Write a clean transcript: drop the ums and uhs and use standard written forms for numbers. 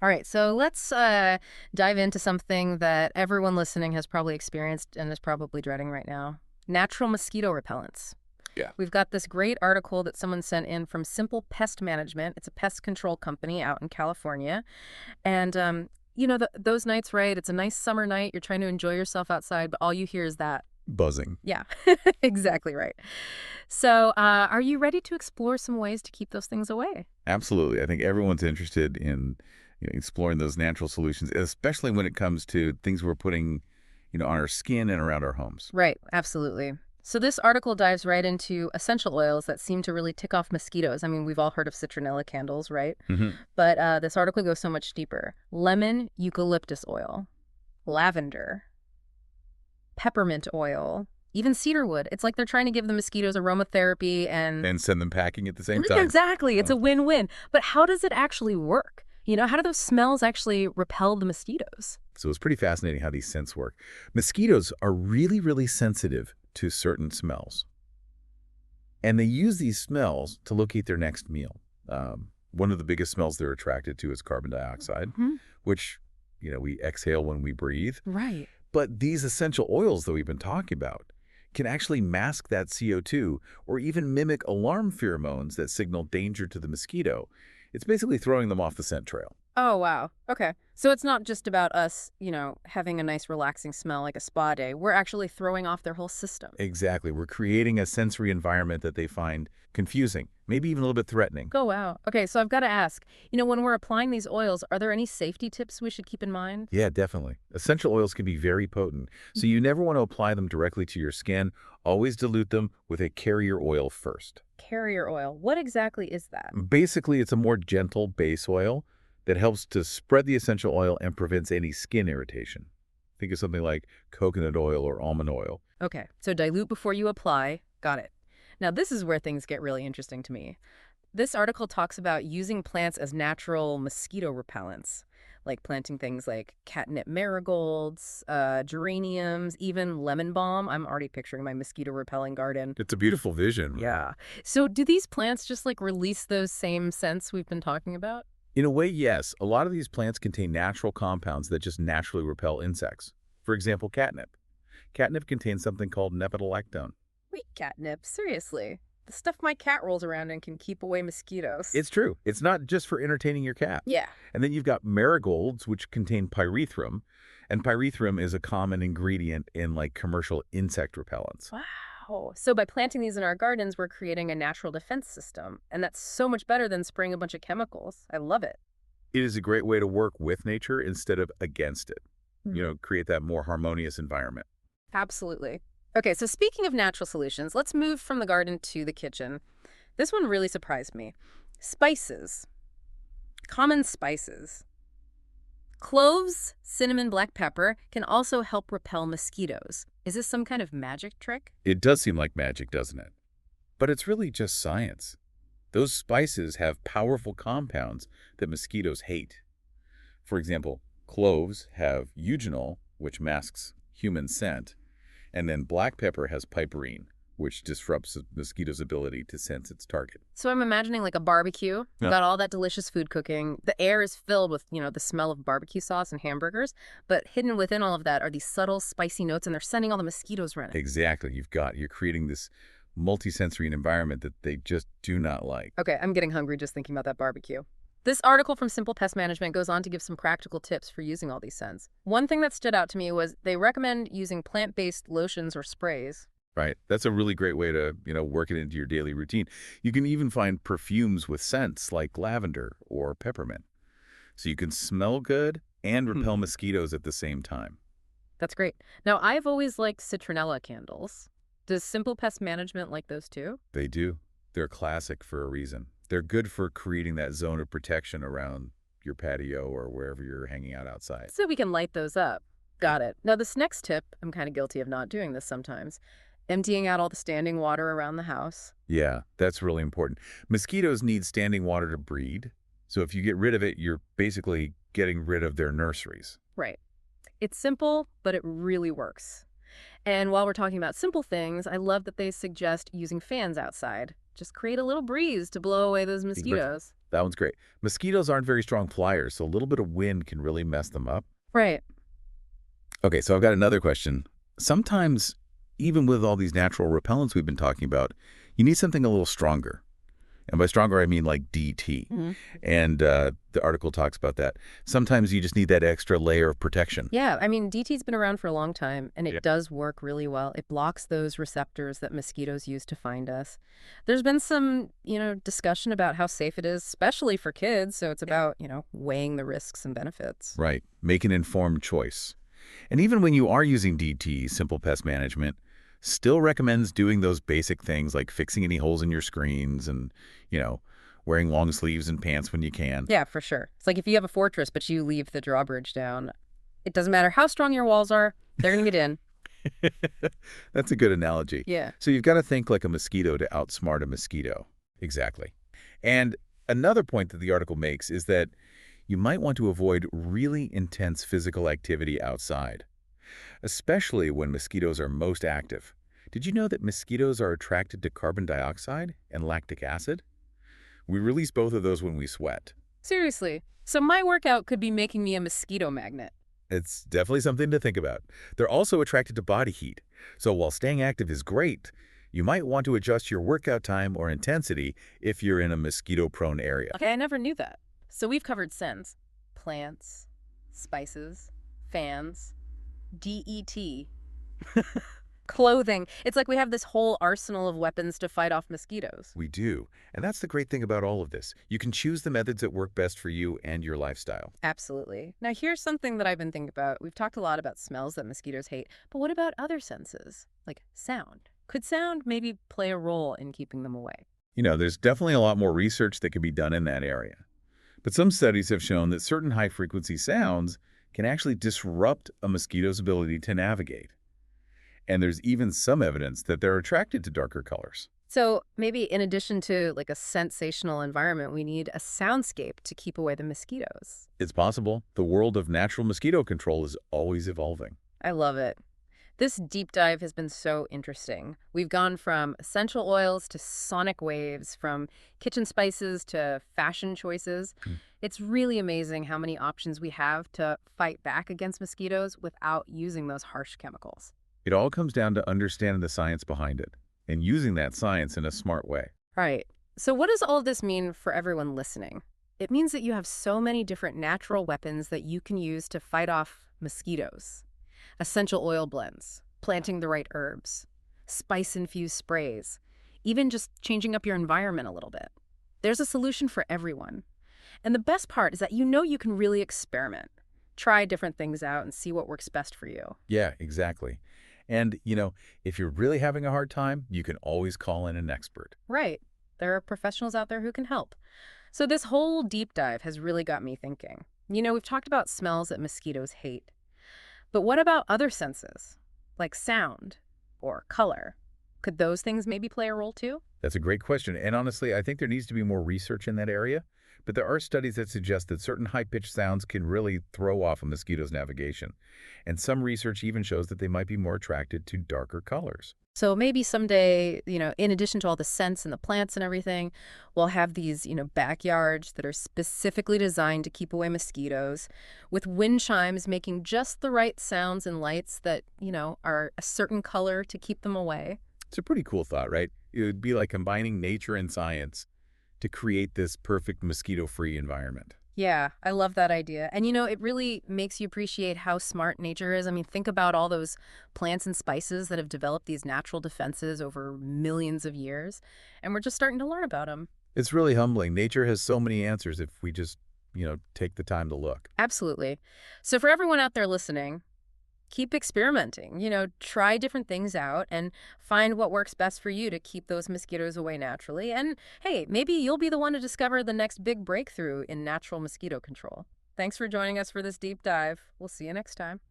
All right, so let's dive into something that everyone listening has probably experienced and is probably dreading right now. Natural mosquito repellents. Yeah. We've got this great article that someone sent in from Simple Pest Management. It's a pest control company out in California. And, those nights, right? It's a nice summer night. You're trying to enjoy yourself outside, but all you hear is that. Buzzing. Yeah, exactly right. So, are you ready to explore some ways to keep those things away? Absolutely. I think everyone's interested in exploring those natural solutions, especially when it comes to things we're putting on our skin and around our homes. Right, absolutely. So this article dives right into essential oils that seem to really tick off mosquitoes. I mean, we've all heard of citronella candles, right? Hmm. But this article goes so much deeper. Lemon eucalyptus oil, lavender, peppermint oil, even cedarwood. It's like they're trying to give the mosquitoes aromatherapy and And send them packing at the same time. exactly, it's Oh. a win-win. But how does it actually work? How do those smells actually repel the mosquitoes? So it's pretty fascinating how these scents work. Mosquitoes are really, really sensitive to certain smells. And they use these smells to locate their next meal. One of the biggest smells they're attracted to is carbon dioxide, Mhm. which, we exhale when we breathe. Right. But these essential oils that we've been talking about can actually mask that CO2 or even mimic alarm pheromones that signal danger to the mosquito. It's basically throwing them off the scent trail. Oh, wow. Okay. So it's not just about us, having a nice relaxing smell like a spa day. We're actually throwing off their whole system. Exactly. We're creating a sensory environment that they find confusing, maybe even a little bit threatening. Oh, wow. Okay, so I've got to ask, when we're applying these oils, are there any safety tips we should keep in mind? Yeah, definitely. Essential oils can be very potent, so you never want to apply them directly to your skin. Always dilute them with a carrier oil first. Carrier oil. What exactly is that? Basically, it's a more gentle base oil that helps to spread the essential oil and prevents any skin irritation. Think of something like coconut oil or almond oil. Okay, so dilute before you apply. Got it. Now, this is where things get really interesting to me. This article talks about using plants as natural mosquito repellents, like planting things like catnip marigolds, geraniums, even lemon balm. I'm already picturing my mosquito repelling garden. It's a beautiful vision, right? Yeah. So do these plants just like release those same scents we've been talking about? In a way, yes. A lot of these plants contain natural compounds that just naturally repel insects. For example, catnip. Catnip contains something called nepetalactone. Wait, catnip, seriously. The stuff my cat rolls around in can keep away mosquitoes. It's true. It's not just for entertaining your cat. Yeah. And then you've got marigolds, which contain pyrethrum. And pyrethrum is a common ingredient in like commercial insect repellents. Wow. So by planting these in our gardens, we're creating a natural defense system. And that's so much better than spraying a bunch of chemicals. I love it. It is a great way to work with nature instead of against it. Create that more harmonious environment. Absolutely. Okay, so speaking of natural solutions, let's move from the garden to the kitchen. This one really surprised me. Spices. Common spices. Cloves, cinnamon, black pepper can also help repel mosquitoes. Is this some kind of magic trick? It does seem like magic, doesn't it? But it's really just science. Those spices have powerful compounds that mosquitoes hate. For example, cloves have eugenol, which masks human scent, and then black pepper has piperine, which disrupts a mosquito's ability to sense its target. So I'm imagining like a barbecue. We've Yeah. got all that delicious food cooking. The air is filled with, the smell of barbecue sauce and hamburgers. But hidden within all of that are these subtle, spicy notes, and they're sending all the mosquitoes running. Exactly. You're creating this multisensory environment that they just do not like. Okay, I'm getting hungry just thinking about that barbecue. This article from Simple Pest Management goes on to give some practical tips for using all these scents. One thing that stood out to me was they recommend using plant-based lotions or sprays. Right. That's a really great way to, work it into your daily routine. You can even find perfumes with scents like lavender or peppermint. So you can smell good and repel mosquitoes at the same time. That's great. Now, I've always liked citronella candles. Does Simple Pest Management like those too? They do. They're a classic for a reason. They're good for creating that zone of protection around your patio or wherever you're hanging out outside. So we can light those up. Got it. Now, this next tip, I'm kind of guilty of not doing this sometimes. Emptying out all the standing water around the house. Yeah, that's really important. Mosquitoes need standing water to breed. So if you get rid of it, you're basically getting rid of their nurseries. Right. It's simple, but it really works. And while we're talking about simple things, I love that they suggest using fans outside. Just create a little breeze to blow away those But mosquitoes. that one's great. Mosquitoes aren't very strong flyers, so a little bit of wind can really mess them up. Right. Okay, so I've got another question. Sometimes, even with all these natural repellents we've been talking about, you need something a little stronger. And by stronger, I mean like DT. Mhm. And the article talks about that. Sometimes you just need that extra layer of protection. Yeah, I mean, DT's been around for a long time, and Yeah. it does work really well. It blocks those receptors that mosquitoes use to find us. There's been some, discussion about how safe it is, especially for kids, so it's about, weighing the risks and benefits. Right. Make an informed choice. And even when you are using DT, Simple Pest Management still recommends doing those basic things like fixing any holes in your screens and, you know, wearing long sleeves and pants when you can. Yeah, for sure. It's like if you have a fortress, but you leave the drawbridge down, it doesn't matter how strong your walls are, they're going to get in. That's a good analogy. Yeah. So you've got to think like a mosquito to outsmart a mosquito. Exactly. And another point that the article makes is that you might want to avoid really intense physical activity outside, especially when mosquitoes are most active. Did you know that mosquitoes are attracted to carbon dioxide and lactic acid? We release both of those when we sweat. Seriously. So my workout could be making me a mosquito magnet. It's definitely something to think about. They're also attracted to body heat. So while staying active is great, you might want to adjust your workout time or intensity if you're in a mosquito-prone area. Okay, I never knew that. So we've covered scents, plants, spices, fans, DET, clothing. It's like we have this whole arsenal of weapons to fight off mosquitoes. We do. And that's the great thing about all of this. You can choose the methods that work best for you and your lifestyle. Absolutely. Now, here's something that I've been thinking about. We've talked a lot about smells that mosquitoes hate, but what about other senses, like sound? Could sound maybe play a role in keeping them away? There's definitely a lot more research that can be done in that area. But some studies have shown that certain high-frequency sounds can actually disrupt a mosquito's ability to navigate. And there's even some evidence that they're attracted to darker colors. So maybe in addition to like a sensational environment, we need a soundscape to keep away the mosquitoes. It's possible. The world of natural mosquito control is always evolving. I love it. This deep dive has been so interesting. We've gone from essential oils to sonic waves, from kitchen spices to fashion choices. Hmm. It's really amazing how many options we have to fight back against mosquitoes without using those harsh chemicals. It all comes down to understanding the science behind it and using that science in a smart way. Right. So what does all of this mean for everyone listening? It means that you have so many different natural weapons that you can use to fight off mosquitoes. Essential oil blends, planting the right herbs, spice-infused sprays, even just changing up your environment a little bit. There's a solution for everyone. And the best part is that you can really experiment. Try different things out and see what works best for you. Yeah, exactly. And, if you're really having a hard time, you can always call in an expert. Right. There are professionals out there who can help. So this whole deep dive has really got me thinking. We've talked about smells that mosquitoes hate. But what about other senses, like sound or color? Could those things maybe play a role too? That's a great question. And honestly, I think there needs to be more research in that area. But there are studies that suggest that certain high-pitched sounds can really throw off a mosquito's navigation. And some research even shows that they might be more attracted to darker colors. So maybe someday, in addition to all the scents and the plants and everything, we'll have these, backyards that are specifically designed to keep away mosquitoes, with wind chimes making just the right sounds and lights that, are a certain color to keep them away. It's a pretty cool thought, right? It would be like combining nature and science to create this perfect mosquito-free environment. Yeah, I love that idea. And it really makes you appreciate how smart nature is. I mean, think about all those plants and spices that have developed these natural defenses over millions of years, and we're just starting to learn about them. It's really humbling. Nature has so many answers if we just, take the time to look. Absolutely. So for everyone out there listening, keep experimenting. Try different things out and find what works best for you to keep those mosquitoes away naturally. And hey, maybe you'll be the one to discover the next big breakthrough in natural mosquito control. Thanks for joining us for this deep dive. We'll see you next time.